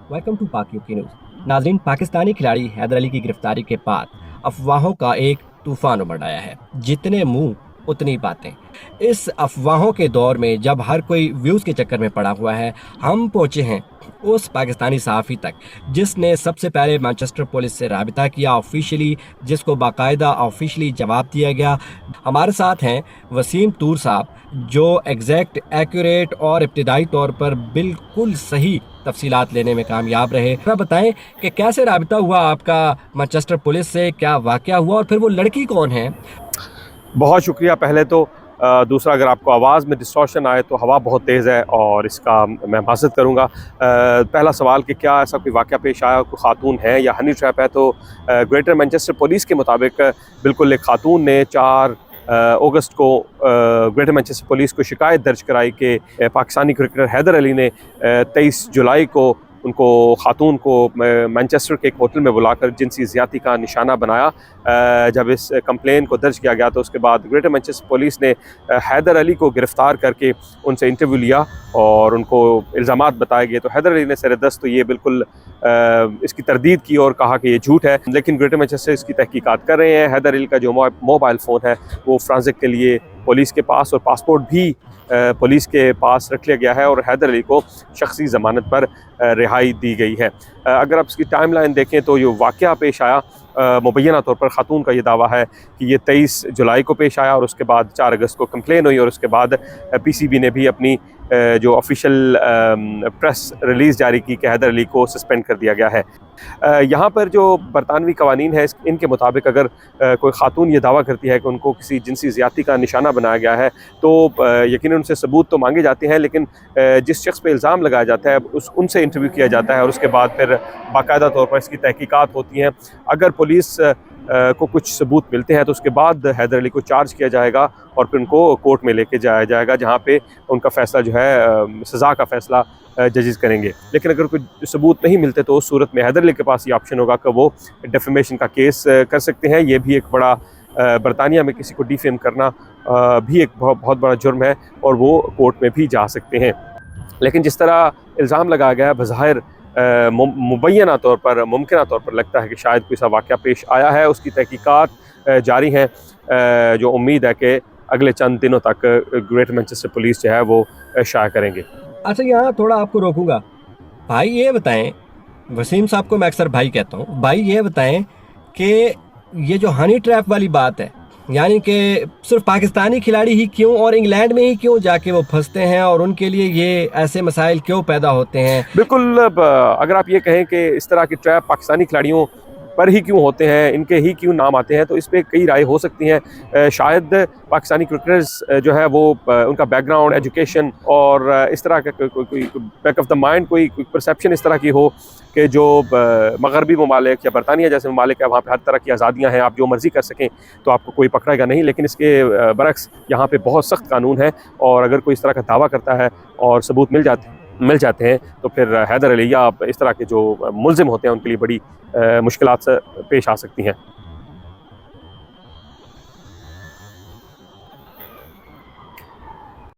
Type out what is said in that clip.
Welcome to पाक UK news. नाज़रीन, पाकिस्तानी खिलाड़ी हैदर अली की गिरफ्तारी के बाद अफवाहों का एक तूफान उमड़ आया है। जितने मुंह उतनी बातें। इस अफवाहों के दौर में जब हर कोई व्यूज़ के चक्कर में पड़ा हुआ है, हम पहुंचे हैं उस पाकिस्तानी सहाफ़ी तक जिसने सबसे पहले मैनचेस्टर पुलिस से राबिता किया ऑफिशियली, जिसको बाकायदा ऑफिशियली जवाब दिया गया। हमारे साथ हैं वसीम तूर साहब, जो एग्जैक्ट, एक्यूरेट और इब्तिदाई तौर पर बिल्कुल सही तफसीलात लेने में कामयाब रहे। क्या बताएं कि कैसे राबिता हुआ आपका मैनचेस्टर पुलिस से, क्या वाक़या हुआ और फिर वो लड़की कौन है? बहुत शुक्रिया। पहले तो दूसरा, अगर आपको आवाज़ में डिस्टॉर्शन आए तो हवा बहुत तेज़ है और इसका मैं माज़रत करूँगा। पहला सवाल कि क्या ऐसा कोई वाक़या पेश आया, कोई ख़ातून है या हनी ट्रैप है? तो ग्रेटर मैनचेस्टर पुलिस के मुताबिक बिल्कुल एक ख़ातून ने 4 अगस्त को ग्रेटर मैनचेस्टर पुलिस को शिकायत दर्ज कराई कि पाकिस्तानी क्रिकेटर हैदर अली ने 23 जुलाई को उनको ख़ातून को मैनचेस्टर के एक होटल में बुलाकर जिनसी ज़्यादती का निशाना बनाया। जब इस कंप्लेन को दर्ज किया गया तो उसके बाद ग्रेटर मैनचेस्टर पुलिस ने हैदर अली को गिरफ़्तार करके उनसे इंटरव्यू लिया और उनको इल्ज़ामात बताए गए। तो हैदर अली ने सरेदस्त तो ये बिल्कुल इसकी तरदीद की और कहा कि ये झूठ है, लेकिन ग्रेटर मैनचेस्टर इसकी तहकीकात कर रहे हैं। हैदर अली का जो मोबाइल फ़ोन है वो फ्रांसिक के लिए पुलिस के पास, और पासपोर्ट भी पुलिस के पास रख लिया गया है और हैदर अली को शख्सी ज़मानत पर रिहाई दी गई है। अगर आप इसकी टाइमलाइन देखें तो ये वाक़या पेश आया, मुबैना तौर पर ख़ातून का ये दावा है कि ये 23 जुलाई को पेश आया और उसके बाद 4 अगस्त को कंप्लेन हुई और उसके बाद पीसीबी ने भी अपनी जो ऑफिशियल प्रेस रिलीज़ जारी की कि हैदर अली को सस्पेंड कर दिया गया है। यहाँ पर जो बरतानवी कवानीन है इनके मुताबिक अगर कोई ख़ातून ये दावा करती है कि उनको किसी जिनसी ज़्यादती का निशाना बनाया गया है तो यकीनन उनसे सबूत तो मांगे जाते हैं, लेकिन जिस शख्स पे इल्ज़ाम लगाया जाता है उनसे इंटरव्यू किया जाता है और उसके बाद फिर बाकायदा तौर पर इसकी तहकीकात होती हैं। अगर पुलिस को कुछ सबूत मिलते हैं तो उसके बाद हैदर अली को चार्ज किया जाएगा और फिर उनको कोर्ट में लेके जाया जाएगा, जहाँ पे उनका फ़ैसला जो है सज़ा का फ़ैसला जजेस करेंगे। लेकिन अगर कोई सबूत नहीं मिलते तो उस सूरत में हैदर अली के पास ये ऑप्शन होगा कि वो डिफेमेशन का केस कर सकते हैं। ये भी एक बड़ा बरतानिया में किसी को डिफेम करना भी एक बहुत बड़ा जुर्म है और वो कोर्ट में भी जा सकते हैं। लेकिन जिस तरह इल्ज़ाम लगाया गया है, बज़ाहिर मुबैना तौर पर, मुमकिना तौर पर लगता है कि शायद कोई सा वाक़या पेश आया है। उसकी तहकीकात जारी हैं, जो उम्मीद है कि अगले चंद दिनों तक ग्रेटर मैनचेस्टर पुलिस जो है वो शाया करेंगे। अच्छा, यहाँ थोड़ा आपको रोकूंगा। भाई ये बताएं, वसीम साहब को मैं अक्सर भाई कहता हूँ, भाई ये बताएं कि ये जो हनी ट्रैप वाली बात है, यानी कि सिर्फ पाकिस्तानी खिलाड़ी ही क्यों और इंग्लैंड में ही क्यों जाके वो फंसते हैं और उनके लिए ये ऐसे मसाइल क्यों पैदा होते हैं? बिल्कुल, अगर आप ये कहें कि इस तरह की ट्रैप पाकिस्तानी खिलाड़ियों पर ही क्यों होते हैं, इनके ही क्यों नाम आते हैं, तो इस पर कई राय हो सकती हैं। शायद पाकिस्तानी क्रिकेटर्स जो है वो उनका बैकग्राउंड, एजुकेशन और इस तरह का कोई बैक ऑफ द माइंड कोई परसेप्शन इस तरह की हो कि जो मगरबी ममालिक या बरतानिया जैसे ममालिक है वहाँ पे हर तरह की आज़ादियाँ हैं, आप जो मर्ज़ी कर सकें तो आपको कोई पकड़ेगा नहीं। लेकिन इसके बरक्स यहाँ पे बहुत सख्त कानून है और अगर कोई इस तरह का दावा करता है और सबूत मिल जाते हैं तो फिर हैदर अली या इस तरह के जो मुल्ज़िम होते हैं उनके लिए बड़ी मुश्किलात पेश आ सकती हैं।